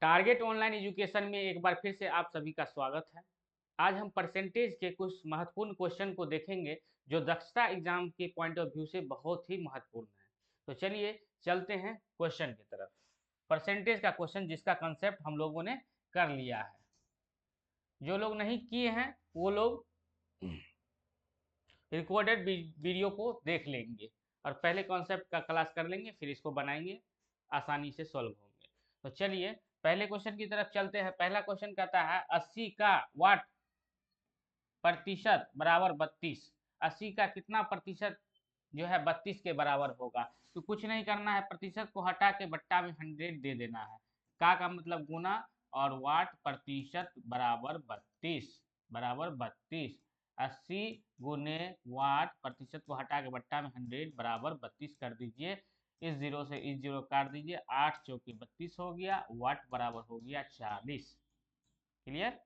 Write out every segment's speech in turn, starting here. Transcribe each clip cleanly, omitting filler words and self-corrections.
Target online education में एक बार फिर से आप सभी का स्वागत है। आज हम परसेंटेज के कुछ महत्वपूर्ण क्वेश्चन को देखेंगे जो दक्षता एग्जाम के पॉइंट ऑफ व्यू से बहुत ही महत्वपूर्ण है। तो चलिए चलते हैं क्वेश्चन की तरफ। परसेंटेज का क्वेश्चन जिसका कंसेप्ट हम लोगों ने कर लिया है, जो लोग नहीं किए हैं वो लोग रिकॉर्डेड वीडियो को देख लेंगे और पहले कॉन्सेप्ट का क्लास कर लेंगे, फिर इसको बनाएंगे, आसानी से सॉल्व होंगे। तो चलिए पहले क्वेश्चन की तरफ चलते हैं। पहला क्वेश्चन कहता है 80 का वाट प्रतिशत बराबर 32। 80 का कितना प्रतिशत जो है 32 के बराबर होगा। तो कुछ नहीं करना है, प्रतिशत को हटा के बट्टा में 100 दे देना है। का मतलब गुना और वाट प्रतिशत बराबर 32 बराबर 32। 80 गुने वाट प्रतिशत को हटा के बट्टा में 100 बराबर 32 कर दीजिए। इस जीरो से इस जीरो काट दीजिए, 8 चौके 32 हो गया। वाट बराबर हो गया 40। क्लियर।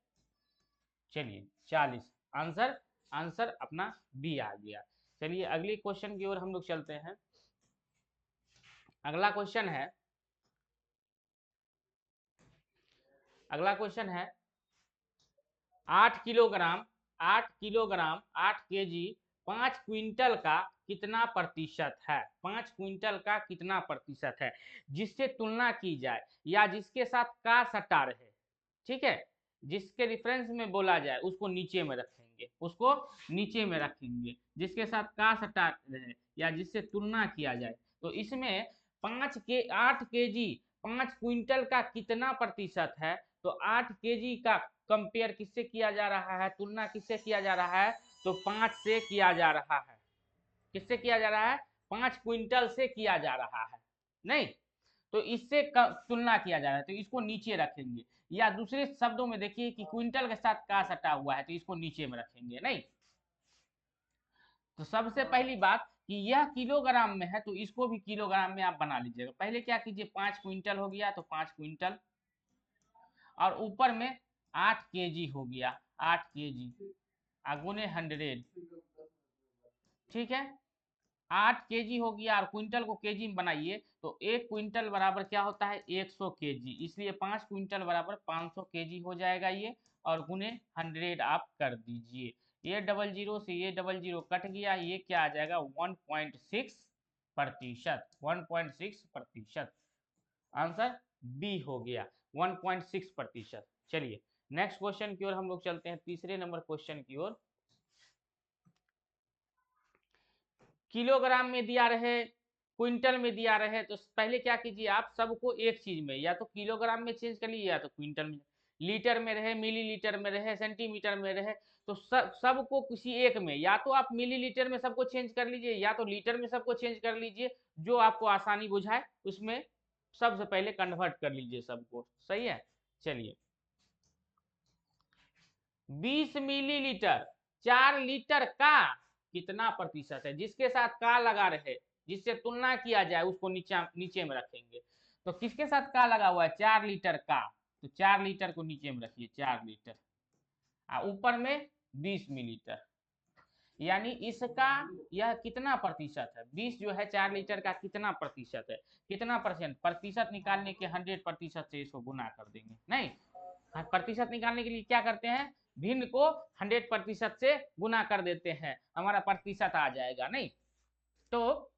चलिए 40 आंसर, आंसर अपना बी आ गया। चलिए अगली क्वेश्चन की ओर हम लोग चलते हैं। अगला क्वेश्चन है, अगला क्वेश्चन है 8 किलोग्राम 8 केजी 5 क्विंटल का कितना प्रतिशत है। 5 क्विंटल का कितना प्रतिशत है जिससे तुलना की जाए या जिसके साथ का सटा रहे। ठीक है, जिसके रेफरेंस में बोला जाए उसको नीचे में रखेंगे, उसको नीचे में रखेंगे, जिसके साथ का सटा रहे या जिससे तुलना किया जाए। तो इसमें 8 केजी 5 क्विंटल का कितना प्रतिशत है। तो 8 केजी का कंपेयर किससे किया जा रहा है, तुलना किससे किया जा रहा है। तो 5 से किया जा रहा है। किससे किया जा रहा है, 5 क्विंटल से किया जा रहा है। नहीं, तो इससे तुलना किया जा रहा है, तो इसको नीचे रखेंगे। या दूसरे शब्दों में देखिए कि क्विंटल के साथ का सटा हुआ है, तो इसको नीचे में रखेंगे। नहीं, तो सबसे पहली बात कि यह किलोग्राम में है, तो इसको भी किलोग्राम में आप बना लीजिएगा। पहले क्या कीजिए, 5 क्विंटल हो गया तो 5 क्विंटल, और ऊपर में 8 केजी हो गया, 8 केजी गुने 100। ठीक है, 8 केजी हो गया और क्विंटल को केजी में बनाइए तो 1 क्विंटल बराबर क्या होता है, 100 केजी। इसलिए 5 क्विंटल बराबर 500 केजी हो जाएगा ये, और गुने 100 आप कर दीजिए। ये डबल जीरो से ये डबल जीरो कट गया, ये क्या आ जाएगा 1.6 प्रतिशत, 1.6 प्रतिशत। आंसर बी हो गया 1.6 प्रतिशत। चलिए नेक्स्ट क्वेश्चन की ओर हम लोग चलते हैं, तीसरे नंबर क्वेश्चन की ओर। किलोग्राम में दिया रहे, क्विंटल में दिया रहे, तो पहले क्या कीजिए आप सबको एक चीज में या तो किलोग्राम में चेंज कर लीजिए या तो क्विंटल में। लीटर में रहे, मिलीलीटर में रहे, सेंटीमीटर में रहे, तो सबको किसी एक में, या तो आप मिलीलीटर में सबको चेंज कर लीजिए या तो लीटर में सबको चेंज कर लीजिए, जो आपको आसानी बुझाए उसमें सबसे पहले कन्वर्ट कर लीजिए सबको। सही है। चलिए 20 मिलीलीटर 4 लीटर का कितना प्रतिशत है, जिसके साथ का लगा रहे, जिससे तुलना किया जाए उसको नीचे में रखेंगे। तो किसके साथ का लगा हुआ है, 4 लीटर का, तो 4 लीटर को नीचे में रखिए, 4 लीटर, ऊपर में 20 मिलीलीटर। यानी इसका यह कितना प्रतिशत है, 20 जो है 4 लीटर का कितना प्रतिशत है, कितना परसेंट, प्रतिशत निकालने के 100% से इसको गुना कर देंगे। नहीं, प्रतिशत निकालने के लिए क्या करते हैं, भिन्न को 100% से गुना कर देते हैं, हमारा प्रतिशत आ जाएगा। नहीं, तो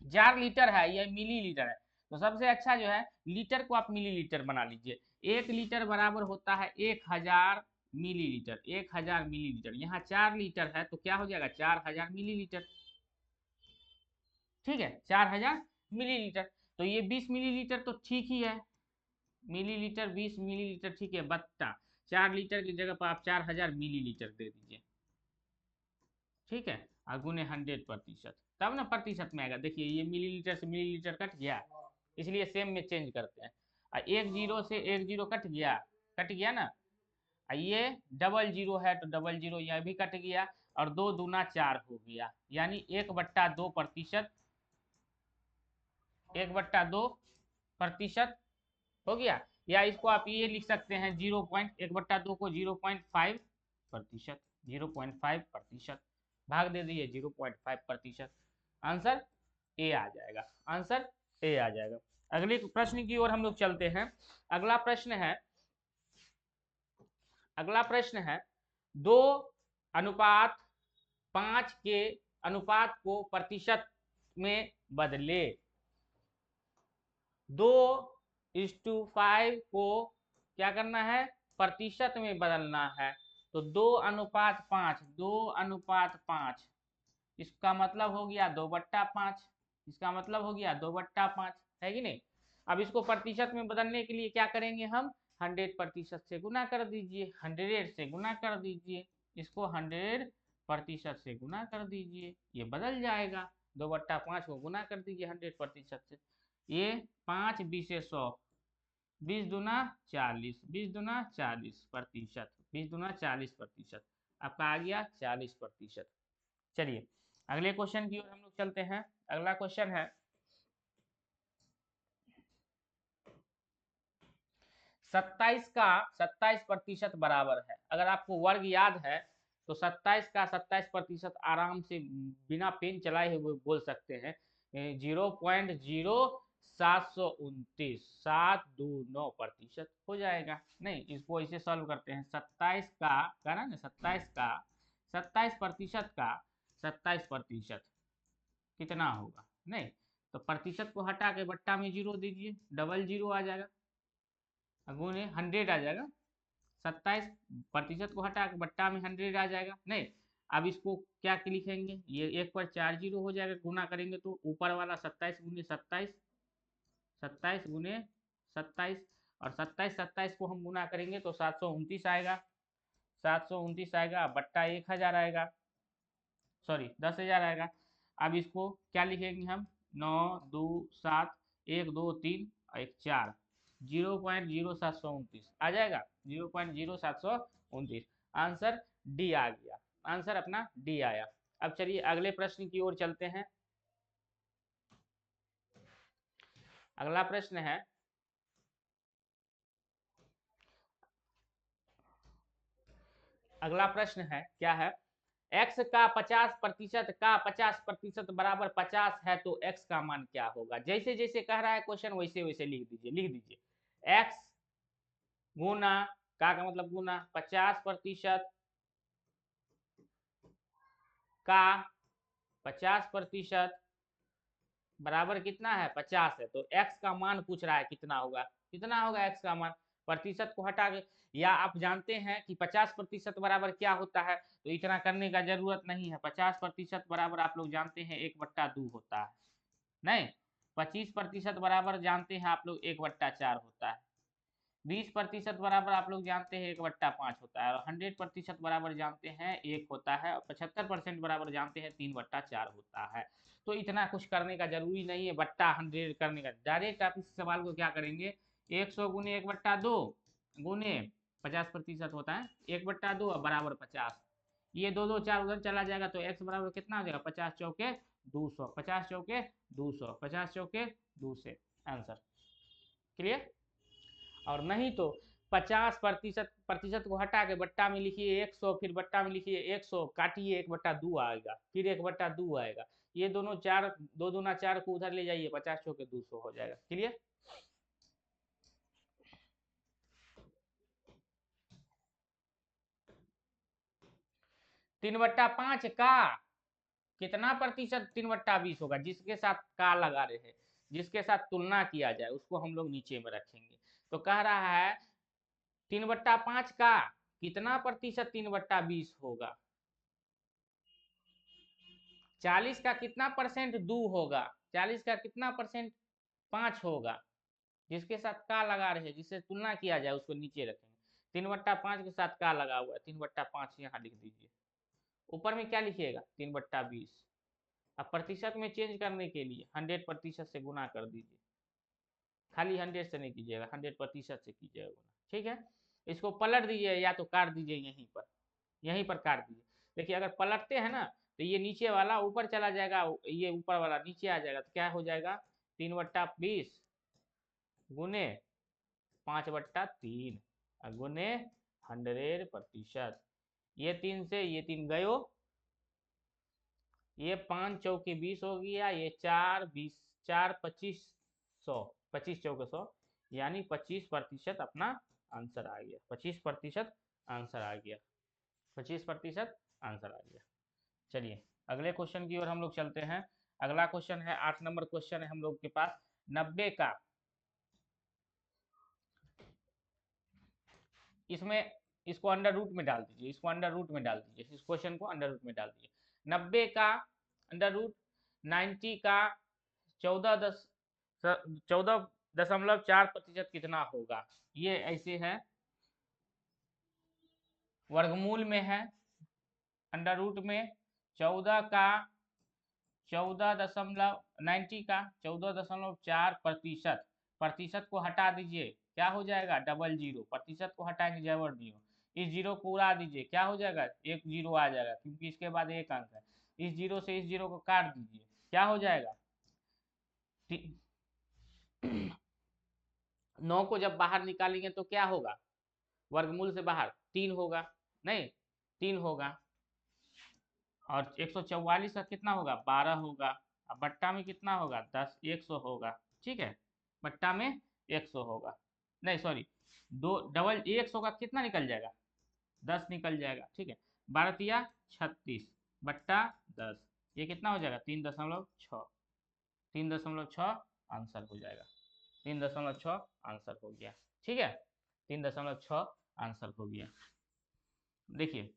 4 लीटर है, यह मिलीलीटर है, तो सबसे अच्छा जो है लीटर को आप मिलीलीटर बना लीजिए। 1 लीटर बराबर होता है 1000 मिलीलीटर, 1000 मिलीलीटर। यहाँ 4 लीटर है तो क्या हो जाएगा 4000 मिलीलीटर। ठीक है, 4000 मिलीलीटर। तो ये 20 मिलीलीटर तो ठीक ही है, मिलीलीटर 20 मिलीलीटर ठीक है, बट्टा 4 लीटर की जगह पर आप 4000 मिलीलीटर दे दीजिए। ठीक है, और गुने 100%, तब ना प्रतिशत में आएगा। देखिए ये मिलीलीटर से मिलीलीटर कट गया, इसलिए सेम में चेंज करते हैं। और एक जीरो से एक जीरो कट गया, कट गया ना। ये डबल जीरो है तो डबल जीरो यह भी कट गया, और 2 दूना 4 हो गया, यानी 1/2%, 1/2% हो गया। या इसको आप ये लिख सकते हैं 0.1/2 को 0.5%, 0.5% भाग दे दीजिए 0.5%। आंसर ए आ जाएगा, आंसर ए आ जाएगा। अगले प्रश्न की ओर हम लोग चलते हैं। अगला प्रश्न है, अगला प्रश्न है 2:5 के अनुपात को प्रतिशत में बदले। 2:5 को क्या करना है, प्रतिशत में बदलना है। तो 2:5, 2:5, इसका मतलब हो गया 2/5, इसका मतलब हो गया 2/5, है कि नहीं। अब इसको प्रतिशत में बदलने के लिए क्या करेंगे हम, 100% से गुना कर दीजिए, 100 से गुना कर दीजिए, इसको 100% से गुना कर दीजिए, ये बदल जाएगा। 2/5 को गुना कर दीजिए 100% से, ये 5 बीसे 100, 20 दूना 40, 20 दूना 40%, 20 दूना 40%, आपका आ गया 40%। चलिए अगले क्वेश्चन की ओर हम लोग चलते हैं। अगला क्वेश्चन है 27 का 27% बराबर है। अगर आपको वर्ग याद है तो 27 का 27% आराम से बिना पेन चलाए हुए बोल सकते हैं 0.0729 हो जाएगा। नहीं, इसको इसे सॉल्व करते हैं। 27 का ना, 27 का 27% का 27% कितना होगा। नहीं तो प्रतिशत को हटा के बट्टा में 0 दीजिए, डबल 0 आ जाएगा, गुने 100 आ जाएगा। 27% को हटा के बट्टा में 100 आ जाएगा। नहीं, अब इसको क्या लिखेंगे, ये 1 पर 4 0 हो जाएगा, गुना करेंगे तो ऊपर वाला 27 गुने 27, 27 गुने 27, और 27 को हम गुना करेंगे तो 729 आएगा, 729 आएगा, बट्टा 1000 आएगा, सॉरी 10,000 आएगा। अब इसको क्या लिखेंगे हम, 9 2 7 1 2 3 और 1 4, 0.0729 आ जाएगा, 0.0729। आंसर डी आ गया, आंसर अपना डी आया। अब चलिए अगले प्रश्न की ओर चलते हैं। अगला प्रश्न है, अगला प्रश्न है क्या है, x का 50% बराबर 50 है तो x का मान क्या होगा। जैसे जैसे कह रहा है क्वेश्चन वैसे वैसे लिख दीजिए, लिख दीजिए x गुना का मतलब गुना 50% का 50% बराबर कितना है, 50 है, तो x का मान पूछ रहा है कितना होगा, कितना होगा x का मान। प्रतिशत को हटा के, या आप जानते हैं कि 50% बराबर क्या होता है, तो इतना करने का जरूरत नहीं है। 50% बराबर आप लोग जानते हैं 1/2 होता है। नहीं, 25% बराबर जानते हैं आप लोग 1/4 होता है। 20% बराबर आप लोग जानते हैं 1/5 होता है, और 100% बराबर जानते हैं 1 होता है, और 75% बराबर जानते हैं 3/4 होता है। तो इतना कुछ करने का जरूरी नहीं है बट्टा 100 करने का। डायरेक्ट आप इस सवाल को क्या करेंगे, 100 गुने 1/2 गुने 50% होता है 1/2 और बराबर 50, ये 2 2 4 उधर चला जाएगा तो x बराबर कितना हो जाएगा, 50 चौके 200, 50 चौके 200, 50 चौके 200, आंसर क्लियर। और नहीं तो 50% को हटा के बट्टा में लिखिए 100, फिर बट्टा में लिखिए 100, काटिए 1/2 आएगा, फिर 1/2 आएगा, ये दोनों 4, 2 दूना 4 को उधर ले जाइए, 50 चौके 200 हो जाएगा, क्लियर। 3/5 का कितना प्रतिशत 3/20 होगा, जिसके साथ का लगा रहे हैं, जिसके साथ तुलना किया जाए उसको हम लोग नीचे में रखेंगे। तो कह रहा है 3/5 का कितना प्रतिशत 3/20 होगा, 40 का कितना परसेंट 2 होगा, 40 का कितना परसेंट 5 होगा, जिसके साथ का लगा रहे जिससे तुलना किया जाए उसको नीचे रखेंगे। 3/5 के साथ का लगा हुआ है, 3/5 यहाँ लिख दीजिए, ऊपर में क्या लिखिएगा 3/20। अब प्रतिशत में चेंज करने के लिए 100% से गुना कर दीजिए, खाली 100 से नहीं कीजिएगा, 100% से कीजिएगा गुना, ठीक है। इसको पलट दीजिए या तो काट दीजिए, यहीं पर, यहीं पर काट दीजिए। देखिए अगर पलटते हैं ना तो ये नीचे वाला ऊपर चला जाएगा, ये ऊपर वाला नीचे आ जाएगा, तो क्या हो जाएगा 3/20 गुने 5/3 गुने 100%। ये 3 से ये 3 गयो, ये 5 चौके 20 हो गया, ये 4 20 4 25 100, 25 चौके 100, यानी 25% अपना आंसर आ गया। 25% आंसर आ गया। 25% आंसर आ गया। चलिए अगले क्वेश्चन की ओर हम लोग चलते हैं। अगला क्वेश्चन है 8 नंबर क्वेश्चन है हम लोग के पास। 90 का, इसमें इसको अंडर रूट में डाल दीजिए, इसको अंडर रूट में डाल दीजिए, इस क्वेश्चन को अंडर रूट में डाल दीजिए। 90 का अंडर रूट 90 का 14.4% कितना होगा? ये ऐसे है, वर्गमूल में है, अंडर रूट में 14 का 90 का 14.4%, प्रतिशत को हटा दीजिए, क्या हो जाएगा? Double zero. प्रतिशत को हटाएंगे जबर जीरो, इस जीरो को उड़ा दीजिए, क्या हो जाएगा? एक जीरो आ जाएगा, क्योंकि इसके बाद एक अंक है। इस जीरो से इस जीरो को काट दीजिए, क्या हो जाएगा? 9 को जब बाहर निकालेंगे तो क्या होगा? वर्गमूल से बाहर 3 होगा, नहीं 3 होगा, और 144 का कितना होगा? 12 होगा। अब बट्टा में कितना होगा? 10, 100 होगा। ठीक है, बट्टा में 100 होगा, नहीं सॉरी, दो डबल 100 का कितना निकल जाएगा? 10 निकल जाएगा। ठीक है, 12 36 बट्टा 10, ये कितना हो जाएगा? 3.6, 3.6 आंसर हो जाएगा। 3.6 आंसर हो गया। ठीक है, 3.6 आंसर हो गया। देखिए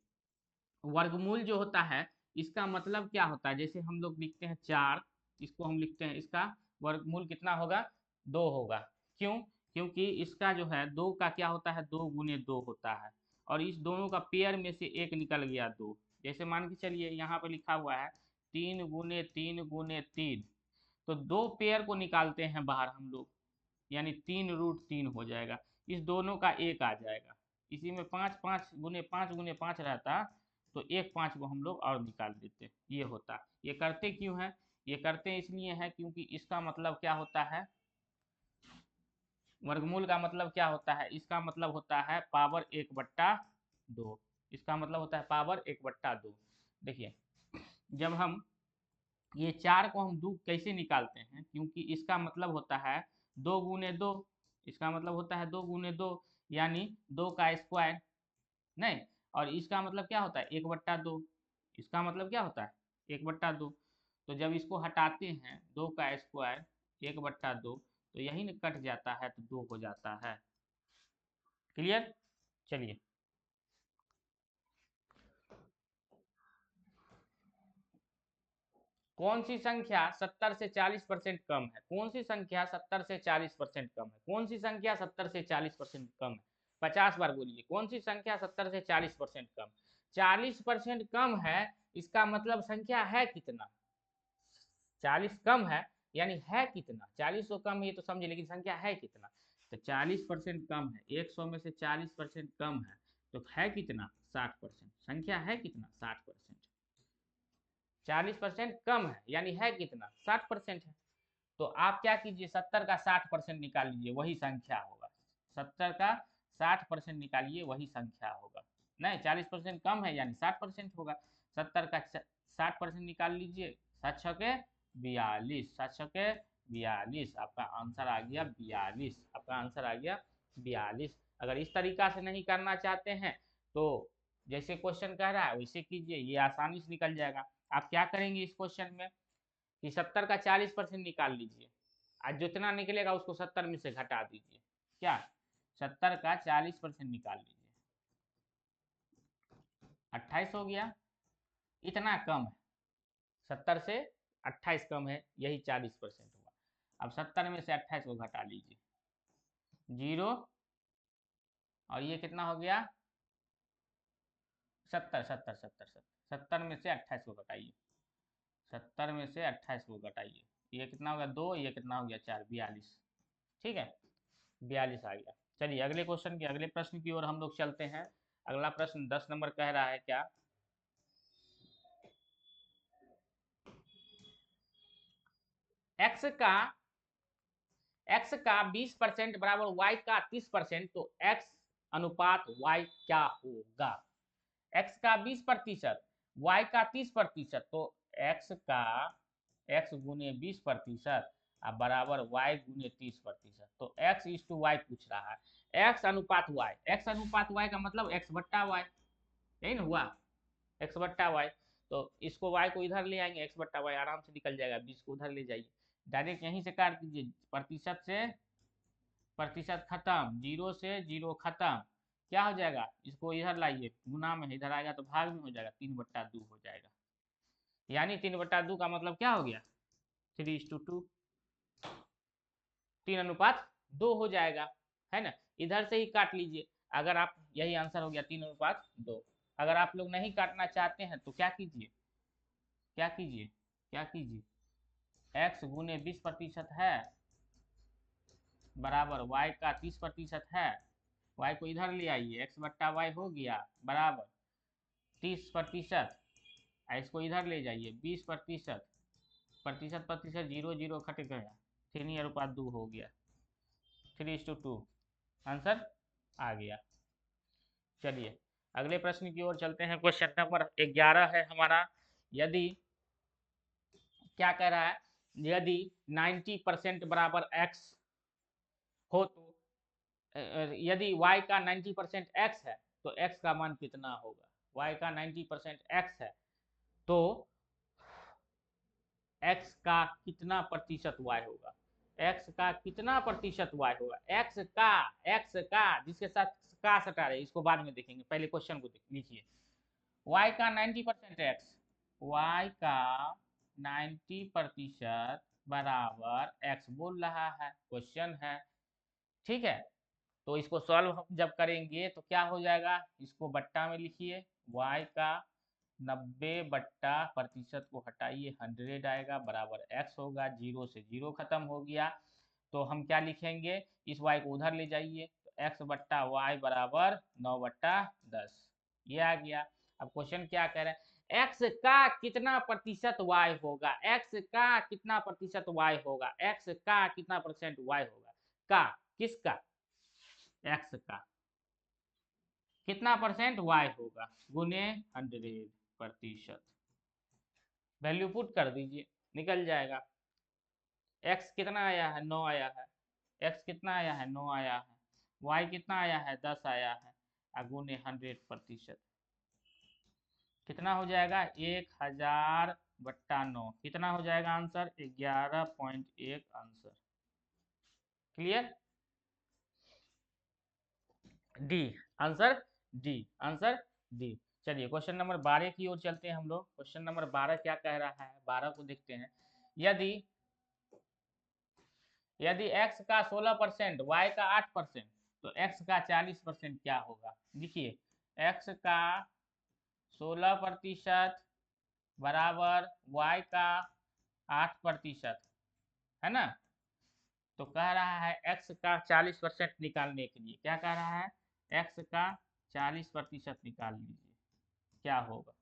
वर्गमूल जो होता है इसका मतलब क्या होता है? जैसे हम लोग लिखते हैं 4, इसको हम लिखते हैं, इसका वर्गमूल कितना होगा? 2 होगा। क्यों? क्योंकि इसका जो है 2 का क्या होता है? 2 गुने 2 होता है, और इस दोनों का पेयर में से एक निकल गया 2। जैसे मान के चलिए यहाँ पे लिखा हुआ है 3 गुने 3 गुने 3, तो 2 पेयर को निकालते हैं बाहर हम लोग, यानी 3√3 हो जाएगा। इस दोनों का एक आ जाएगा। इसी में 5 रहता, तो एक 5 को हम लोग और निकाल देते, ये होता। ये करते क्यों है? ये करते इसलिए है क्योंकि इसका मतलब क्या होता है? वर्गमूल का मतलब क्या होता है? इसका मतलब होता है पावर 1/2। इसका मतलब होता है पावर 1/2। देखिए जब हम ये 4 को हम 2 कैसे निकालते हैं? क्योंकि इसका मतलब होता है 2 गुने 2, इसका मतलब होता है 2 गुने 2, यानी 2 का स्क्वायर, नहीं, और इसका मतलब क्या होता है? 1/2। इसका मतलब क्या होता है? 1/2। तो जब इसको हटाते हैं 2 का स्क्वायर 1/2, तो यही न कट जाता है, तो 2 हो जाता है। क्लियर? चलिए कौन सी संख्या 70 से 40% कम है? कौन सी संख्या 70 से 40% कम है? कौन सी संख्या 70 से 40% कम है? 50 बार बोलिए, कौन सी संख्या 70 से 40% कम? 40% कम है, इसका मतलब संख्या है कितना? 40 कम है यानी है कितना? 40 तो कम, ये तो समझे, लेकिन संख्या है कितना? तो 40% कम है, 100 में से 40% कम है, तो है कितना? 60%। संख्या है कितना? 60%। 40% कम है यानी है कितना? 60% है। तो आप क्या कीजिए, 70 का 60% निकाल लीजिए, वही संख्या होगा। 70 का 60% निकालिए, वही संख्या होगा। नहीं, 40% कम है यानी 60% होगा। 70 का 60% निकाल लीजिए, 7 छके 42, 7 छके 42, आपका आंसर आ गया 42। आपका आंसर आ गया 42। अगर इस तरीका से नहीं करना चाहते हैं तो जैसे क्वेश्चन कह रहा है वैसे कीजिए, ये आसानी से निकल जाएगा। आप क्या करेंगे इस क्वेश्चन में कि 70 का 40% निकाल लीजिए, आज जितना निकलेगा उसको 70 में से घटा दीजिए। क्या? 70 का 40% निकाल लीजिए, 28 हो गया। इतना कम है, 70 से 28 कम है, यही 40% हुआ। अब 70 में से 28 को घटा लीजिए, 0, और ये कितना हो गया? 70, 70, 70, 70, 70 में से 28 को घटाइए, 70 में से 28 को घटाइए, ये कितना हो गया? 2, ये कितना हो गया? 4, 42। ठीक है, 42 आ गया। चलिए अगले क्वेश्चन की, अगले प्रश्न की ओर हम लोग चलते हैं। अगला प्रश्न 10 नंबर कह रहा है क्या? एक्स का एक्स का 20% बराबर वाई का 30%, तो एक्स अनुपात वाई क्या होगा? एक्स का 20%, वाई का 30%, तो एक्स का, एक्स गुने 20% अब बराबर y गुने 30%। तो x इज टू वाई पूछ रहा है, x अनुपात y, x अनुपात y का मतलब x बट्टा y, यही ना हुआ, x बट्टा वाई। तो इसको y को इधर ले आएंगे, x बट्टा वाई आराम से निकल जाएगा, 20 को उधर ले जाइए, डायरेक्ट यहीं से काट दीजिए, प्रतिशत से प्रतिशत खत्म, जीरो से जीरो खत्म, क्या हो जाएगा, इसको इधर लाइए, गुना में इधर आएगा तो भाग में हो जाएगा, 3/2 हो जाएगा, यानी 3/2 का मतलब क्या हो गया, 3:2, 3:2 हो जाएगा, है ना। इधर से ही काट लीजिए, अगर आप, यही आंसर हो गया 3:2। अगर आप लोग नहीं काटना चाहते हैं तो क्या कीजिए, क्या कीजिए, क्या कीजिए, x गुने 20% है बराबर y का 30% है, y को इधर ले आइए, x बट्टा वाई हो गया बराबर 30%, इसको इधर ले जाइए 20%, प्रतिशत प्रतिशत जीरो जीरो कट गया, 3:2 हो गया, 3:2 आंसर आ गया। चलिए अगले प्रश्न की ओर चलते हैं, क्वेश्चन नंबर 11 है हमारा। यदि क्या कह रहा है, यदि 90% बराबर x हो तो यदि y का 90% x है तो x का मान कितना होगा, y का 90% x है तो x का कितना प्रतिशत y होगा, x का कितना प्रतिशत y होगा, x का जिसके साथ का सटा रहे, इसको बाद में देखेंगे, पहले क्वेश्चन को लीजिए। y का 90% x, y का 90% बराबर x बोल रहा है, क्वेश्चन है, ठीक है। तो इसको सॉल्व हम जब करेंगे तो क्या हो जाएगा, इसको बट्टा में लिखिए, y का 90/प्रतिशत को हटाइए, 100 आएगा बराबर x होगा, जीरो से जीरो खत्म हो गया, तो हम क्या लिखेंगे, इस y को उधर ले जाइए, तो x बट्टा वाई बराबर 9/10, ये आ गया। अब क्वेश्चन क्या कह रहे हैं, x का कितना प्रतिशत y होगा, x का कितना प्रतिशत y होगा, x का कितना परसेंट y होगा, का किसका, x का कितना परसेंट y होगा, गुने 100%, वैल्यू पुट कर दीजिए, निकल जाएगा। x कितना आया है, 9 आया है, x कितना आया है, 9 आया है, y कितना आया है, 10 आया है, गुने 100%, कितना हो जाएगा, 1000/9, कितना हो जाएगा answer, 11.1 answer. Clear, D answer, D answer D. चलिए क्वेश्चन नंबर 12 की ओर चलते हैं हम लोग, क्वेश्चन नंबर 12 क्या कह रहा है, 12 को देखते हैं। यदि यदि x का 16%, y का 8%, तो x का 40% क्या होगा, देखिए x का 16% बराबर y का 8%, है ना। तो कह रहा है x का 40% निकालने के लिए, क्या कह रहा है, x का 40% निकाल लीजिए, क्या होगा,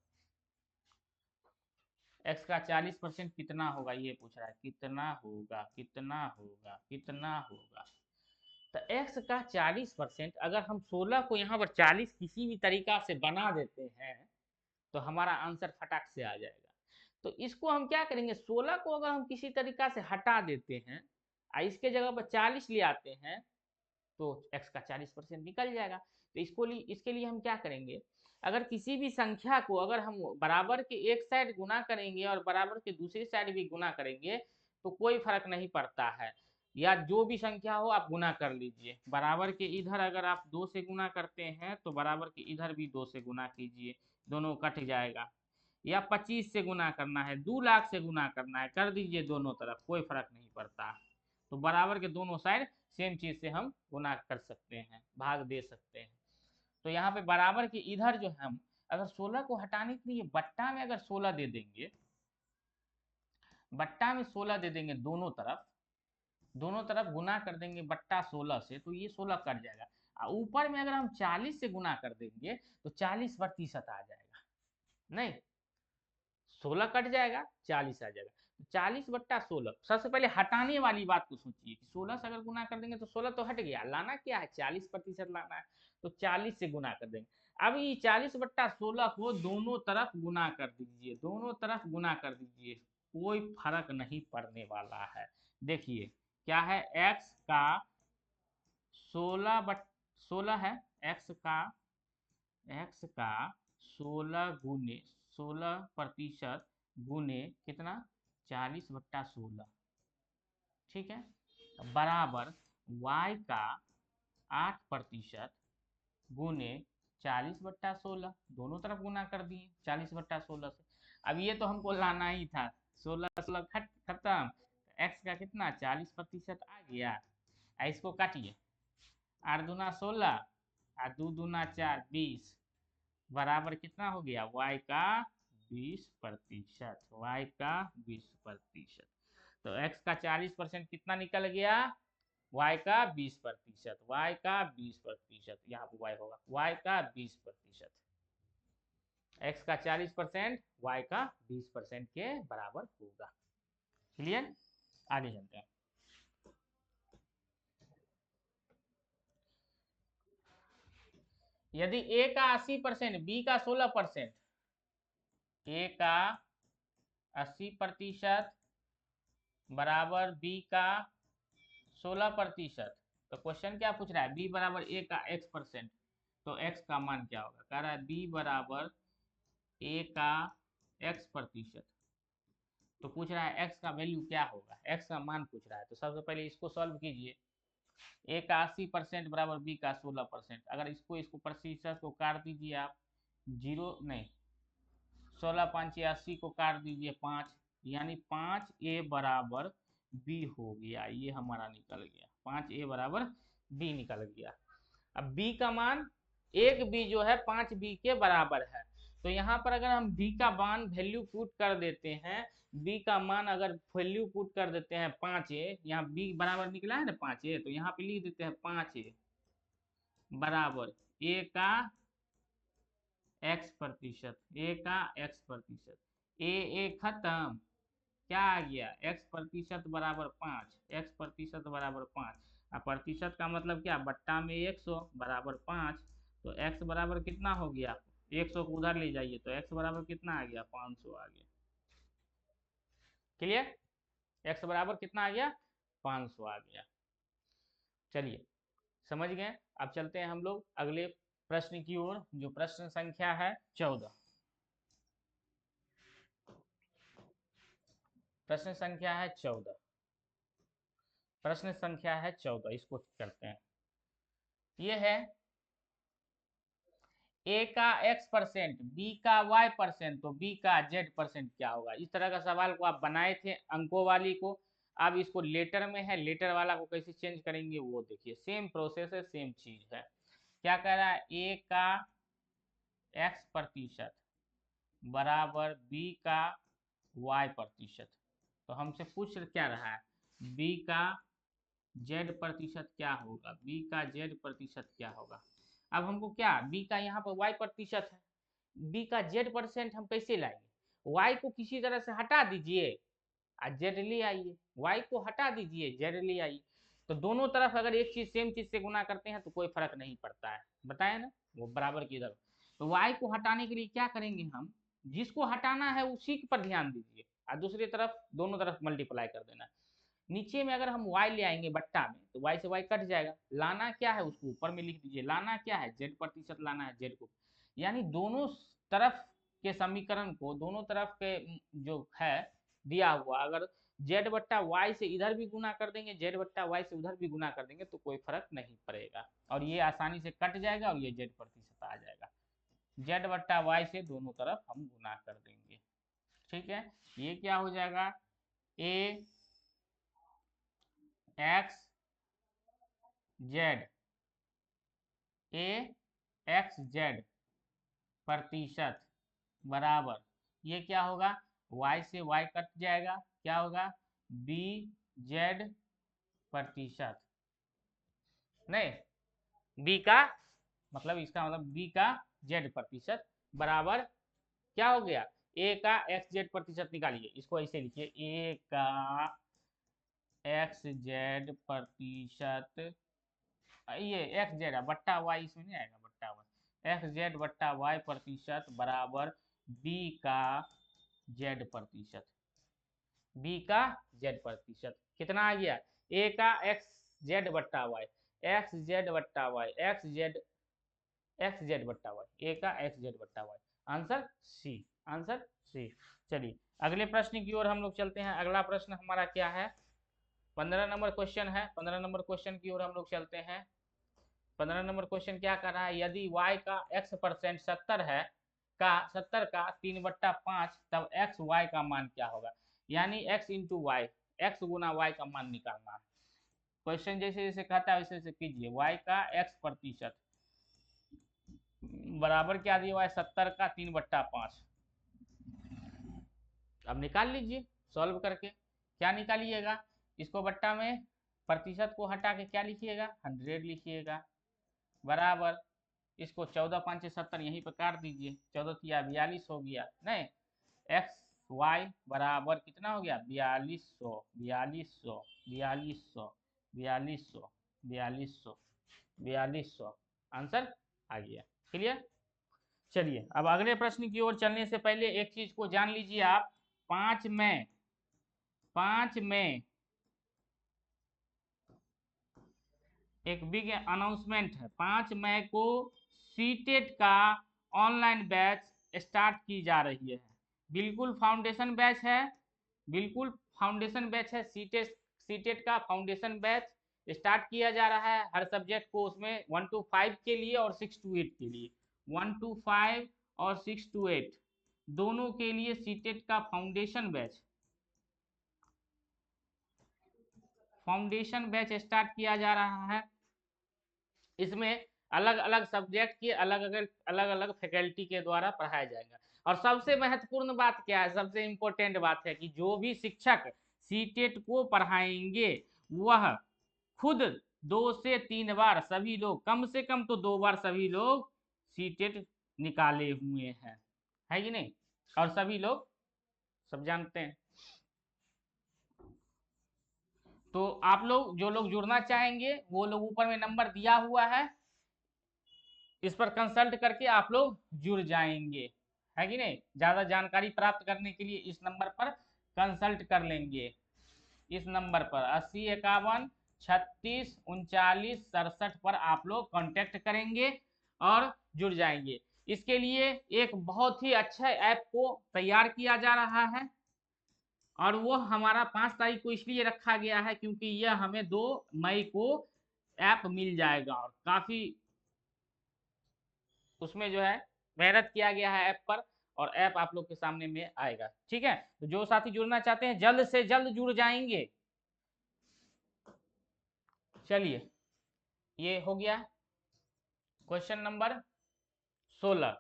x का 40% कितना होगा, ये पूछ रहा है, कितना होगा, कितना होगा, कितना होगा। तो x का 40%, अगर हम 16 को यहाँ पर 40 किसी भी तरीका से बना देते हैं तो हमारा आंसर फटाक से आ जाएगा। तो इसको हम क्या करेंगे, 16 को अगर हम किसी तरीका से हटा देते हैं, इसके जगह पर 40 ले आते हैं, तो x का 40% निकल जाएगा। तो इसके लिए हम क्या करेंगे, अगर किसी भी संख्या को अगर हम बराबर के एक साइड गुना करेंगे और बराबर के दूसरी साइड भी गुना करेंगे तो कोई फर्क नहीं पड़ता है, या जो भी संख्या हो आप गुना कर लीजिए, बराबर के इधर अगर आप 2 से गुना करते हैं तो बराबर के इधर भी 2 से गुना कीजिए, दोनों कट जाएगा, या 25 से गुना करना है, 2 लाख से गुना करना है, कर दीजिए दोनों तरफ, कोई फर्क नहीं पड़ता। तो बराबर के दोनों साइड सेम चीज से हम गुना कर सकते हैं, भाग दे सकते हैं। तो यहाँ पे बराबर के इधर जो हम अगर 16 को हटाने के लिए बट्टा में अगर 16 दे देंगे, बट्टा में 16 दे देंगे, दोनों तरफ गुना कर देंगे बट्टा 16 से, तो ये 16 कट जाएगा। ऊपर में अगर हम 40 से गुना कर देंगे तो 40% आ जाएगा, नहीं 16 कट जाएगा 40 आ जाएगा, 40/16। सबसे पहले हटाने वाली बात को सोचिए कि 16 से अगर गुना कर देंगे तो 16 तो हट गया, लाना क्या है 40% लाना है, तो 40 से गुना कर देंगे। अब ये 40/16 को दोनों तरफ गुना कर दीजिए, दोनों तरफ गुना कर दीजिए, कोई फर्क नहीं पड़ने वाला है, देखिए क्या है, x का 16 है, x का 16 गुने 16% गुने कितना 40/16, ठीक है, बराबर y का 8% गुने 40/16, दोनों तरफ गुना कर दिए 40/16 से। अब ये तो हमको लाना ही था, 16 खत्म, x का कितना 40% आ गया। इसको काटिए, 8 दूना 16 और 2 दूना 4 20, बराबर कितना हो गया y का 20%, y का 20%। तो x का 40% कितना निकल गया, y का 20%, y का 20%, यहाँ पे y होगा y का 20%, x का 40% y का 20% के बराबर होगा। क्लियर, आगे चलते हैं। यदि a का 80%, b का 16%, a का 80% बराबर b का 16%, तो क्वेश्चन क्या पूछ रहा है, b बराबर a का x%, तो x का मान क्या होगा, कह रहा है b बराबर a का x%, तो पूछ रहा है x का वैल्यू क्या होगा, x का मान पूछ रहा है। तो सबसे पहले इसको सॉल्व कीजिए, a का 80% बराबर b का 16%, अगर इसको प्रतिशत को काट दीजिए आप, जीरो नहीं 16×5 = 80 को काट दीजिए 5, यानी 5a बराबर b हो गया, ये हमारा निकल गया, 5a बराबर b निकल गया। अब b का मान, एक b जो है 5b के बराबर है, तो यहाँ पर अगर हम b का मान वैल्यू पुट कर देते हैं, b का मान अगर वैल्यू पुट कर देते हैं 5a, यहाँ b बराबर निकला है ना 5a, तो यहाँ पे लिख देते हैं 5a बराबर a का x%, a का x%, a खत्म, क्या आ गया x% बराबर 5, x% बराबर 5, अब प्रतिशत का मतलब क्या, बट्टा में 100 बराबर 5, तो x बराबर कितना हो गया, 100 को उधर ले जाइए तो x बराबर कितना आ गया 500 आ गया। क्लियर, x बराबर कितना आ गया 500 आ गया। चलिए समझ गए, अब चलते हैं हम लोग अगले प्रश्न की ओर, जो प्रश्न संख्या है 14। प्रश्न संख्या है 14, प्रश्न संख्या है 14, इसको करते हैं। ये है a का x%, b का y%, तो b का z% क्या होगा। इस तरह का सवाल को आप बनाए थे अंकों वाली को, अब इसको लेटर में है, लेटर वाला को कैसे चेंज करेंगे वो देखिए, सेम प्रोसेस है, सेम चीज है। क्या कह रहा है, a का x% बराबर b का y%, तो हमसे पूछ क्या रहा है, b का z% क्या होगा, b का z% क्या होगा। अब हमको क्या, b का यहाँ पर y% है, b का z% हम कैसे लाएंगे, y को किसी तरह से हटा दीजिए और z ले आइए, y को हटा दीजिए z ले आइए, तो दोनों तरफ अगर एक चीज सेम चीज से गुना करते हैं तो कोई फर्क नहीं पड़ता है, बताए ना, वो बराबर की इधर। तो y को हटाने के लिए क्या करेंगे हम, जिसको हटाना है उसी पर ध्यान दीजिए और दूसरी तरफ दोनों तरफ मल्टीप्लाई कर देना। नीचे में अगर हम y ले आएंगे बट्टा में, तो y से y कट जाएगा, लाना क्या है उसको ऊपर में लिख दीजिए, लाना क्या है z% लाना है, z को, यानी दोनों तरफ के समीकरण को, दोनों तरफ के जो है दिया हुआ, अगर z बट्टा y से इधर भी गुना कर देंगे, z बट्टा y से उधर भी गुना कर देंगे तो कोई फर्क नहीं पड़ेगा, और ये आसानी से कट जाएगा और ये z% आ जाएगा, z बट्टा y से दोनों तरफ हम गुना कर देंगे, ठीक है। ये क्या हो जाएगा, a x z, a x z% बराबर, ये क्या होगा, y से y कट जाएगा, क्या होगा b z%, नहीं b का मतलब, इसका मतलब b का z% बराबर क्या हो गया, a का xz% निकालिए, इसको ऐसे लिखिए, a का xz%, ये xz बट्टा y इसमें नहीं आएगा, बट्टा y, xz बट्टा y% बराबर b का z%, बी का जेड प्रतिशत कितना आ गया, ए का एक्स जेड बट्टा वाई, एक्स जेड बट्टा वाई, एक्स जेड बट्टा वाई, ए का एक्स जेड बट्टा Y. Answer C, answer C. चलिए अगले प्रश्न की ओर हम लोग चलते हैं। अगला प्रश्न हमारा क्या है, 15 नंबर क्वेश्चन है। 15 नंबर क्वेश्चन की ओर हम लोग चलते हैं। 15 नंबर क्वेश्चन क्या कर रहा है, यदि y का x% 70 है का 70 का 3/5, तब x y का मान क्या होगा। यानी x इंटू वाई, x गुना y का मान निकालना है। क्वेश्चन जैसे जैसे कहता है वैसे वैसे कीजिए। y का x% बराबर क्या दिया हुआ है, 70 का 3/5। अब निकाल लीजिए सॉल्व करके। क्या निकालिएगा, इसको बट्टा में प्रतिशत को हटा के क्या लिखिएगा, 100 लिखिएगा, बराबर इसको 14 5 70 यहीं पर काट दीजिए, 14 तिया 42 हो गया, नहीं एक्स वाई बराबर कितना हो गया, 4200 4200 4200 4200 4200 4200, आंसर आ गया। क्लियर। चलिए अब अगले प्रश्न की ओर चलने से पहले एक चीज को जान लीजिए आप, 5 मई एक बिग अनाउंसमेंट है। 5 मई को सीटेट का ऑनलाइन बैच स्टार्ट की जा रही है। बिल्कुल फाउंडेशन बैच है, बिल्कुल फाउंडेशन बैच है। सीटेट सीटेट का फाउंडेशन बैच स्टार्ट किया जा रहा है हर सब्जेक्ट को, उसमें 1 to 5 के लिए और 6 to 8 के लिए, 1 to 5 और 6 to 8 दोनों के लिए सीटेट का फाउंडेशन बैच स्टार्ट किया जा रहा है। इसमें अलग अलग सब्जेक्ट के अलग अलग फैकल्टी के द्वारा पढ़ाया जाएगा। और सबसे महत्वपूर्ण बात क्या है, सबसे इम्पोर्टेंट बात है कि जो भी शिक्षक सीटेट को पढ़ाएंगे वह खुद 2 से 3 बार, सभी लोग कम से कम तो 2 बार सभी लोग सीटेट निकाले हुए हैं, है कि नहीं। और सभी लोग सब जानते हैं। तो आप लोग जो लोग जुड़ना चाहेंगे वो लोग ऊपर में नंबर दिया हुआ है, इस पर कंसल्ट करके आप लोग जुड़ जाएंगे, है कि नहीं। ज़्यादा जानकारी प्राप्त करने के लिए इस नंबर पर कंसल्ट कर लेंगे। इस नंबर पर 80 51 36 39 67 पर आप लोग कांटेक्ट करेंगे और जुड़ जाएंगे। इसके लिए एक बहुत ही अच्छा ऐप को तैयार किया जा रहा है और वो हमारा 5 तारीख को इसलिए रखा गया है क्योंकि यह हमें 2 मई को ऐप मिल जाएगा और काफ़ी उसमें जो है मेहनत किया गया है ऐप पर, और ऐप आप लोग के सामने में आएगा। ठीक है, तो जो साथी जुड़ना चाहते हैं जल्द से जल्द जुड़ जाएंगे। चलिए ये हो गया क्वेश्चन नंबर 16।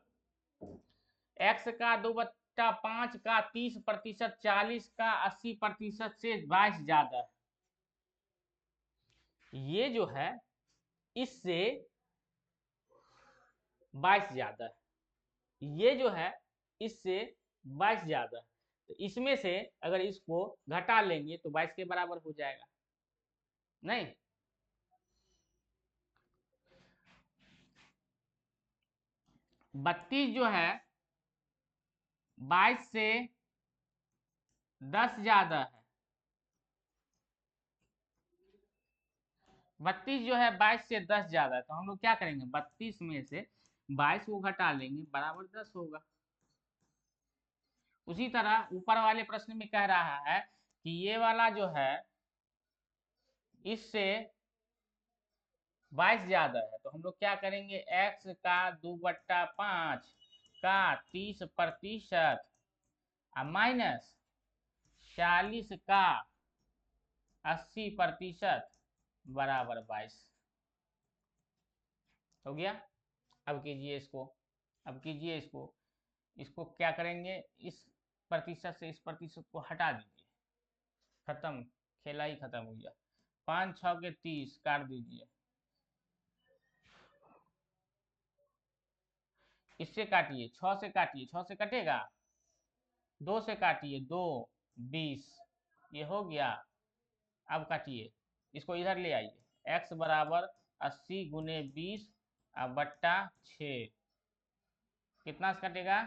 एक्स का 2/5 का 30%, 40 का 80% से 22 ज्यादा है। ये जो है इससे 22 ज्यादा है, ये जो है इससे 22 ज्यादा है। तो इसमें से अगर इसको घटा लेंगे तो 22 के बराबर हो जाएगा, नहीं। 32 जो है 22 से 10 ज्यादा है। 32 जो है 22 से 10 ज्यादा है, तो हम लोग क्या करेंगे, 32 में से 22 को घटा लेंगे, बराबर 10 होगा। उसी तरह ऊपर वाले प्रश्न में कह रहा है कि ये वाला जो है इससे 22 ज्यादा है, तो हम लोग क्या करेंगे, x का 2/5 का 30% माइनस 40 का 80% बराबर 22 हो गया। अब कीजिए इसको, अब कीजिए इसको, इसको क्या करेंगे, इस प्रतिशत से इस प्रतिशत को हटा दीजिए, खत्म, खेला ही खत्म हो गया। 5 6 के 30 काट दीजिए, इससे काटिए, 6 से काटिए, 6 से कटेगा, 2 से काटिए, 2 20, ये हो गया। अब काटिए, इसको इधर ले आइए, x बराबर 80 गुने 20 बट्टा 6, कितना से कटेगा,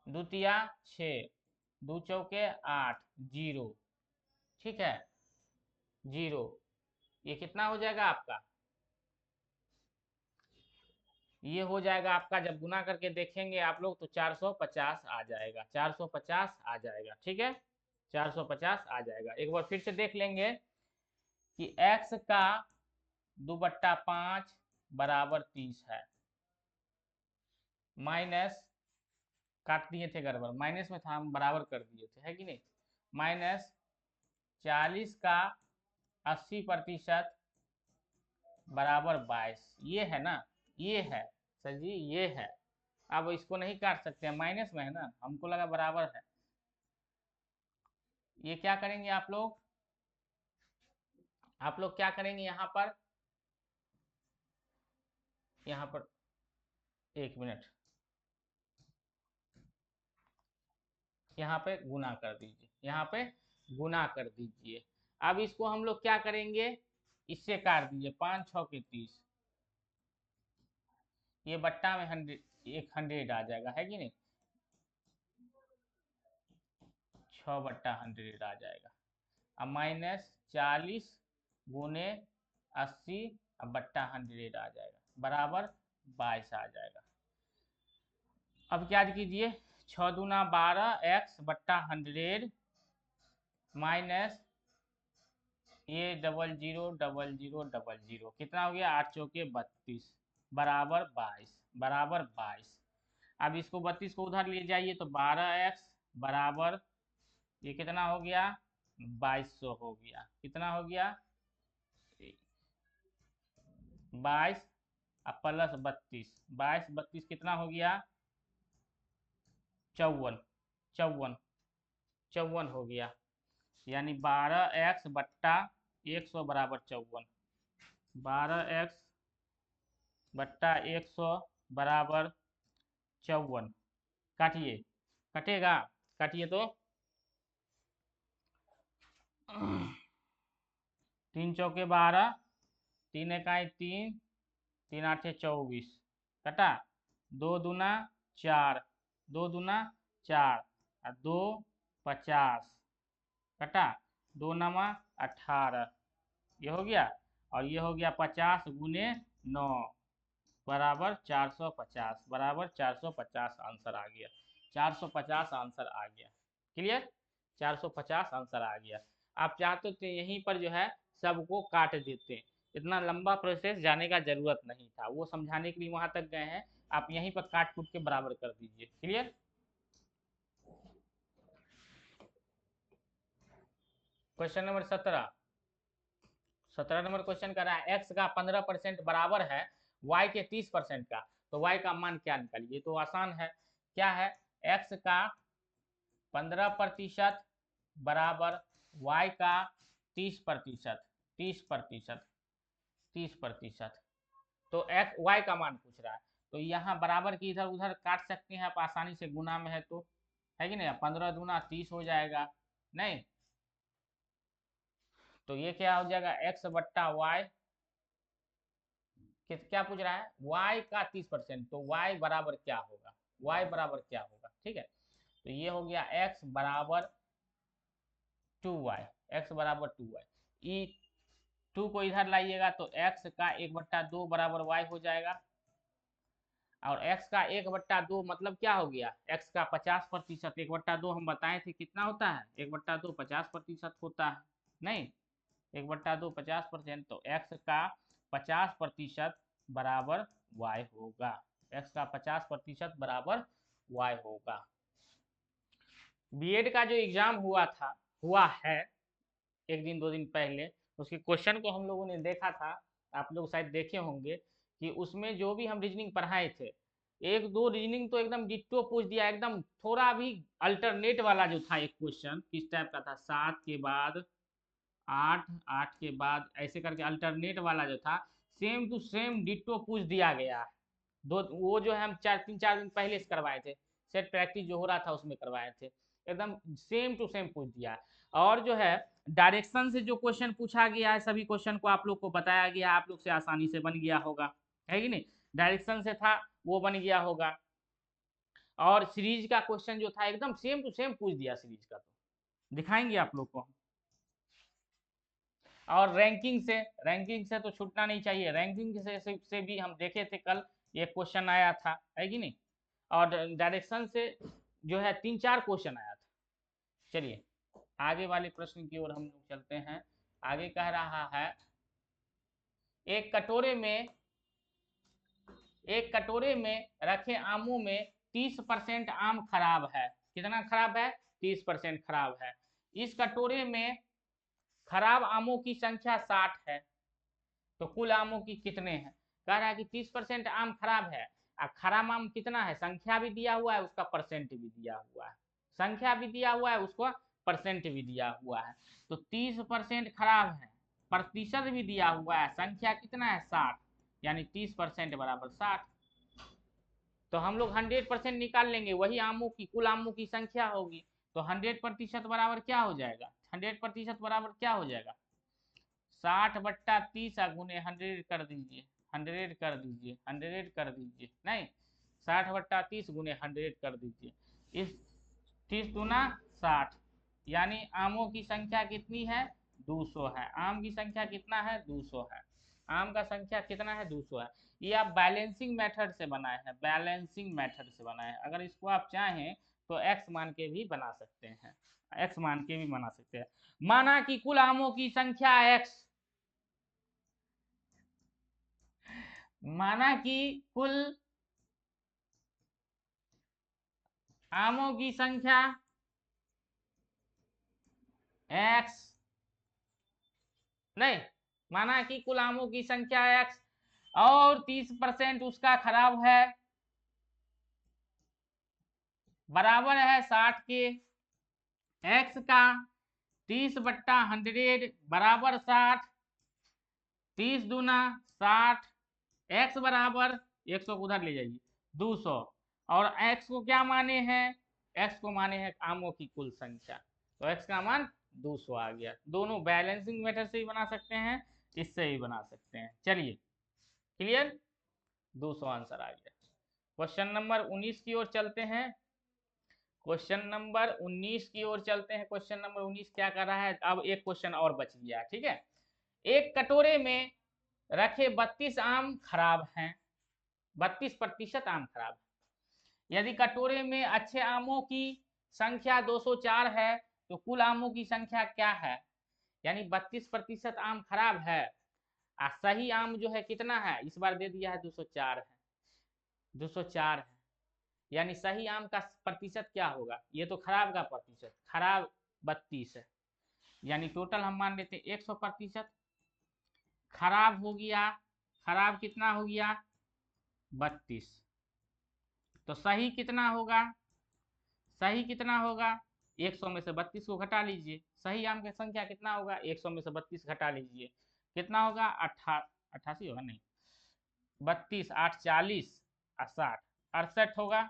द्वितीया 6, दो चौके 8, 0, ठीक है 0। ये कितना हो जाएगा आपका, ये हो जाएगा आपका, जब गुना करके देखेंगे आप लोग तो 450 आ जाएगा, 450 आ जाएगा, ठीक है 450 आ जाएगा। एक बार फिर से देख लेंगे कि x का 2/5 बराबर 30 है, माइनस, काट दिए थे गड़बड़, माइनस में था हम बराबर कर दिए थे, है कि नहीं, माइनस 40 का 80% बराबर 22, ये है ना, ये है सर जी, ये है। अब इसको नहीं काट सकते हैं, माइनस में है ना, हमको लगा बराबर है। ये क्या करेंगे आप लोग क्या करेंगे यहाँ पर 1 मिनट, यहाँ पे गुना कर दीजिए, यहाँ पे गुना कर दीजिए। अब इसको हम लोग क्या करेंगे, इससे काट दीजिए, 5 6 के 30, ये बट्टा में 100 आ जाएगा, है कि नहीं, 6/100 आ जाएगा। अब माइनस 40 गुने 80 अब बट्टा 100 आ जाएगा, बराबर 22 आ जाएगा। अब क्या कीजिए, 6 दूना 12 x/100 माइनस ये 000000, कितना हो गया, 8 चौके 32 बराबर 22, बराबर 22। अब इसको 32 को उधर ले जाइए तो 12x बराबर, ये कितना हो गया, 2200 हो गया, कितना हो गया 22 अब प्लस 32, 22 32 कितना हो गया 54, 54 54 हो गया, यानी 12x/100 बराबर 54, 12x/100 बराबर 54। काटिए, कटेगा, काटिए तो 3 चौके 12, 3 इकाई 3, 3 आठे 24, कटा, 2 दूना 4, 2 दूना 4 और 2 50, कटा, 2 नमा 18, ये हो गया, और ये हो गया 50 गुने 9 बराबर 450, बराबर 450 आंसर आ गया, 450 आंसर आ गया, क्लियर, 450 आंसर आ गया। आप चाहते तो यहीं पर जो है सबको काट देते, इतना लंबा प्रोसेस जाने का जरूरत नहीं था, वो समझाने के लिए वहां तक गए हैं, आप यहीं पर काट कूट के बराबर कर दीजिए, clear. Question number 17 number question कर रहा है, एक्स का 15% बराबर है वाई के 30% का, तो वाई का मान क्या निकालिए, तो आसान है, क्या है, एक्स का 15% बराबर वाई का 30%, 30%, 30%, तो एक्स वाई का मान पूछ रहा है, तो यहाँ बराबर की इधर उधर काट सकते हैं आप आसानी से, गुना में है तो, है कि नहीं, 15 दूना 30 हो जाएगा, नहीं तो ये क्या हो जाएगा, x/y, क्या पूछ रहा है, y का 30%, तो y बराबर क्या होगा, y बराबर क्या होगा, ठीक है, तो ये हो गया x बराबर 2y, x बराबर 2y, ई 2 को इधर लाइएगा तो x का 1/2 बराबर y हो जाएगा, और x का 1/2 मतलब क्या हो गया, x का 50%, 1/2 हम बताए थे कितना होता है, 1/2 50% होता है, नहीं 1/2 50%, तो x का 50% बराबर y होगा, x का 50% बराबर y होगा। बीएड का जो एग्जाम हुआ है 1 दिन 2 दिन पहले, उसके क्वेश्चन को हम लोगों ने देखा था, आप लोग शायद देखे होंगे कि उसमें जो भी हम रीजनिंग पढ़ाए थे, 1 2 रीजनिंग तो एकदम डिट्टो पूछ दिया, एकदम थोड़ा भी अल्टरनेट वाला जो था एक क्वेश्चन किस टाइप का था, 7 के बाद 8, 8 के बाद ऐसे करके अल्टरनेट वाला जो था, सेम टू सेम डिट्टो पूछ दिया गया है, वो जो है हम 3 4 दिन पहले से करवाए थे, सेट प्रैक्टिस जो हो रहा था उसमें करवाए थे, एकदम सेम टू सेम पूछ दिया है। और जो है डायरेक्शन से जो क्वेश्चन पूछा गया है, सभी क्वेश्चन को आप लोग को बताया गया, आप लोग से आसानी से बन गया होगा, है कि नहीं, डायरेक्शन से था वो बन गया होगा। और सीरीज का क्वेश्चन जो था एकदम सेम टू सेम पूछ दिया सीरीज का, तो दिखाएंगे आप लोग को। और रैंकिंग से तो छूटना नहीं चाहिए, रैंकिंग से भी हम देखे थे कल, ये क्वेश्चन आया था, है कि नहीं। और डायरेक्शन से जो है 3-4 क्वेश्चन आया था। चलिए आगे वाले प्रश्न की ओर हम लोग चलते हैं। आगे कह रहा है एक कटोरे में रखे आमों में 30% आम खराब है। कितना खराब है? 30% खराब है। इस कटोरे में खराब आमों की संख्या 60 है, तो कुल आमों की कितने हैं? कह रहा है कि 30% आम खराब है, और खराब आम कितना है? संख्या भी दिया हुआ है, उसका परसेंट भी दिया हुआ है। संख्या भी दिया हुआ है, उसको परसेंट भी दिया हुआ है। तो 30% खराब है, प्रतिशत भी दिया हुआ है, संख्या कितना है? 60, यानी 30% बराबर 60। तो हम लोग 100% निकाल लेंगे, वही आमों की कुल आमों की संख्या होगी। तो 100% बराबर क्या हो जाएगा? 100% बराबर क्या हो जाएगा? 60/30 गुने 100 कर दीजिए, 100 कर दीजिए, 100 कर दीजिए, नहीं 60/30 गुने 100 कर दीजिए। इस 30 दूना 60, यानी आमों की संख्या कितनी है? 200 है। आम की संख्या कितना है? 200 है। आम का संख्या कितना है? 200 है। ये आप बैलेंसिंग मेथड से बनाए हैं, बैलेंसिंग मेथड से बनाए हैं। अगर इसको आप चाहें तो एक्स मान के भी बना सकते हैं, एक्स मान के भी बना सकते हैं। माना कि कुल आमों की संख्या एक्स, माना कि कुल आमों की संख्या x, नहीं, माना कि कुल आमों की संख्या x और 30% उसका खराब है, बराबर है 60 के। x का 30/100 बराबर 60, 30 दूना 60, x बराबर 100 को उधर ले जाइए 200, और x को क्या माने हैं? x को माने हैं आमों की कुल संख्या, तो x का मान 200 आ गया। दोनों बैलेंसिंग मेथड से ही बना सकते हैं, इससे ही बना सकते हैं। चलिए क्लियर, 200 आंसर आ गया। क्वेश्चन नंबर 19 की ओर चलते हैं। क्वेश्चन नंबर 19 की ओर चलते हैं। क्वेश्चन नंबर 19 क्या कर रहा है? अब एक क्वेश्चन और बच गया, ठीक है। एक कटोरे में रखे 32 आम खराब हैं, 32% आम खराब है। यदि कटोरे में अच्छे आमों की संख्या 204 है, तो कुल आमों की संख्या क्या है? यानी 32% आम खराब है, और सही आम जो है कितना है? इस बार दे दिया है 204 है, 204 है, यानी सही आम का प्रतिशत क्या होगा? ये तो खराब का प्रतिशत, खराब 32 है, यानी टोटल हम मान लेते हैं 100%। खराब हो गया, खराब कितना हो गया? 32। तो सही कितना होगा? सही कितना होगा? 100 में से 32 को घटा लीजिए, सही आम की संख्या कितना होगा? 100 में से 32 घटा लीजिए, कितना होगा? 88 होगा, नहीं 32, 8 40 और 60, 68 होगा,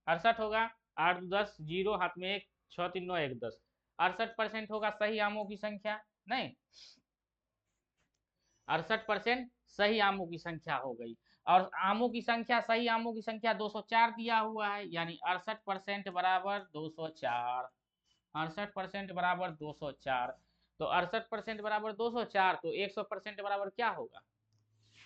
68 होगा। 8 10 जीरो हाथ में 1, 6 3 9 1 10, 68% होगा सही आमों की संख्या, नहीं 68% सही आमों की संख्या हो गई। और आमों की संख्या, सही आमों की संख्या 204 दिया हुआ है, यानी 68% बराबर 204, 68% बराबर 204। तो 68% बराबर 204, तो 100% बराबर क्या होगा?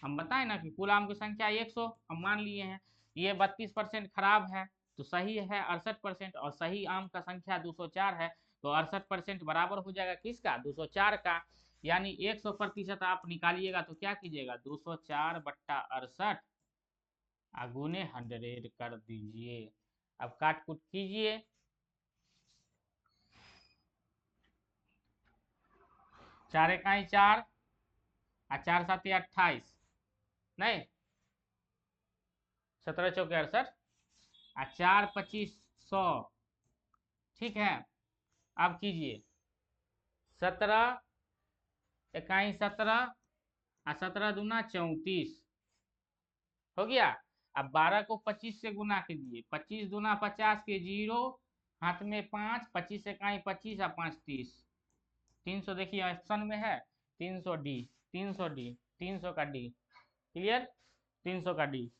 हम बताएं ना कि कुल आम की संख्या 100 हम मान लिए हैं, ये 32% खराब है, तो सही है 68%, और सही आम का संख्या 204 है, तो 68% बराबर हो जाएगा किसका? 204 का। यानी 100% आप निकालिएगा तो क्या कीजिएगा? 204/68 गुने 100 कर दीजिए। अब काट कुट कीजिए, 4 इकाई 4 और 4 7 28, नहीं 17 चौके 68 और 4 25 100, ठीक है। अब कीजिए 17 इकाई 17 और 17 दूना 34, हो गया। अब 12 को 25 से गुना कीजिए, 25 दूना 50 के जीरो, हाथ में 5, 25 इकाई 25 और 5 30, 300 देखिए ऑप्शन में है, 300 डी, 300 डी, 300 का डी, क्लियर, 300 का डी।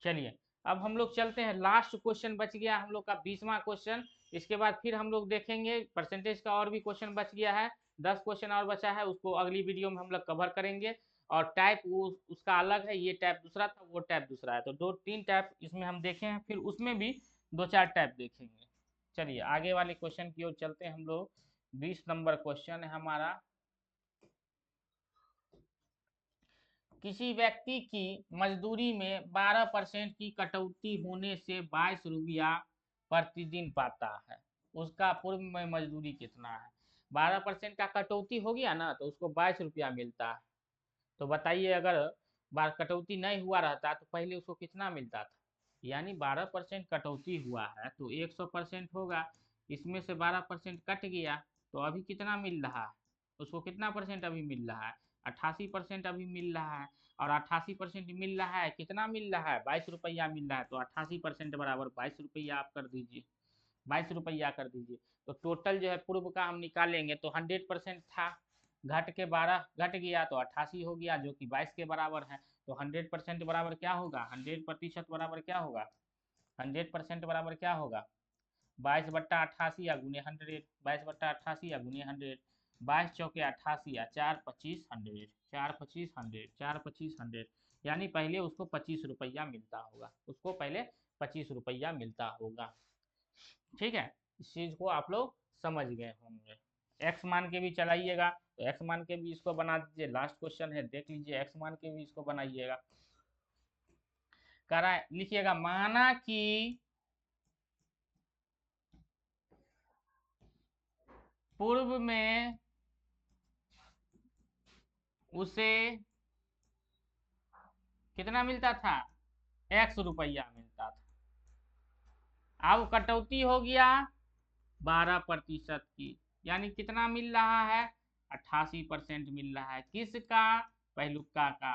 चलिए अब हम लोग चलते हैं, लास्ट क्वेश्चन बच गया हम लोग का 20वां क्वेश्चन। इसके बाद फिर हम लोग देखेंगे परसेंटेज का, और भी क्वेश्चन बच गया है, 10 क्वेश्चन और बचा है, उसको अगली वीडियो में हम लोग कवर करेंगे। और टाइप वो उसका अलग है, ये टाइप दूसरा था, वो टाइप दूसरा है, तो 2-3 टाइप इसमें हम देखे हैं, फिर उसमें भी 2-4 टाइप देखेंगे। चलिए आगे वाले क्वेश्चन की ओर चलते हैं हम लोग। 20 नंबर क्वेश्चन है हमारा। किसी व्यक्ति की मजदूरी में 12% की कटौती होने से 22 रुपया प्रतिदिन पाता है, उसका पूर्व में मजदूरी कितना है? 12% का कटौती हो गया ना, तो उसको 22 रुपया मिलता है। तो बताइए, अगर बार कटौती नहीं हुआ रहता तो पहले उसको कितना मिलता था? यानी 12% कटौती हुआ है तो 100% होगा, इसमें से 12% कट गया, तो अभी कितना मिल रहा है उसको? कितना परसेंट अभी मिल रहा है? 88% अभी मिल रहा है। और 88% मिल रहा है, कितना मिल रहा है? 22 रुपया मिल रहा है, तो 88% बराबर 22 रुपया आप कर दीजिए, 22 रुपया कर दीजिए। तो टोटल जो है पूर्व का हम निकालेंगे तो 100% था, घट के 12 घट गया तो 88 हो गया, जो कि 22 के बराबर है। तो 100% बराबर क्या होगा? 100% बराबर क्या होगा? 100% बराबर क्या होगा? 22/88 या गुने 100, 22/88 या गुने 100, 22 × 4 = 88 या 4×25 100, 4×25 100, 4×25 100, यानी पहले उसको 25 रुपया मिलता होगा, उसको पहले 25 रुपया मिलता होगा। ठीक है, इस चीज को आप लोग समझ गए होंगे। एक्स मान के भी चलाइएगा, तो एक्स मान के भी इसको बना दीजिए, लास्ट क्वेश्चन है देख लीजिए, एक्स मान के भी इसको बनाइएगा। करा लिखिएगा, माना कि पूर्व में उसे कितना मिलता था? एक्स रुपया मिलता था। अब कटौती हो गया 12% की, यानी कितना मिल रहा है? 88% मिल रहा है। किसका? पहलुका का,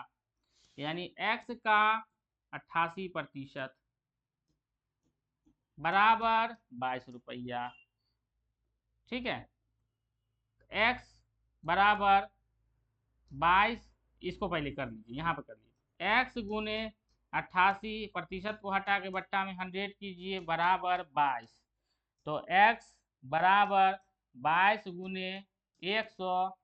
यानी एक्स का 88% बराबर 22 रुपया। ठीक है, एक्स बराबर 22, इसको पहले कर लीजिए, यहाँ पर कर लीजिए, एक्स गुने 88% को हटा के बट्टा में 100 कीजिए, बराबर 22। तो एक्स बराबर 22 गुने 100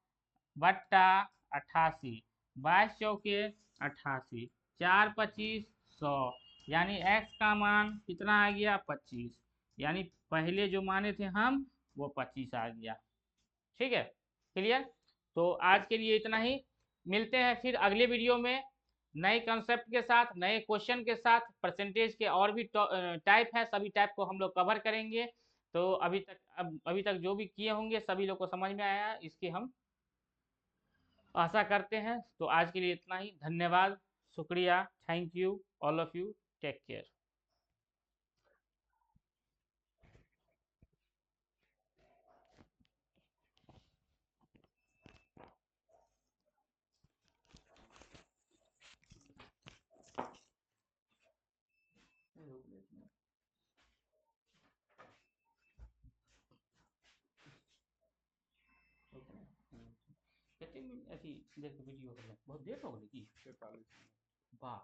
बट्टा 88, 22 चौके 88, 4×25 100, यानी एक्स का मान कितना आ गया? 25, यानी पहले जो माने थे हम वो 25 आ गया। ठीक है, क्लियर? तो आज के लिए इतना ही, मिलते हैं फिर अगले वीडियो में नए कंसेप्ट के साथ, नए क्वेश्चन के साथ। परसेंटेज के और भी टाइप है, सभी टाइप को हम लोग कवर करेंगे। तो अभी तक जो भी किए होंगे सभी लोग को समझ में आया, इसकी हम आशा करते हैं। तो आज के लिए इतना ही, धन्यवाद, शुक्रिया, thank you, all of you, take care. कितने अथी देख वीडियो बहुत देर हो गई की? 43 वाह।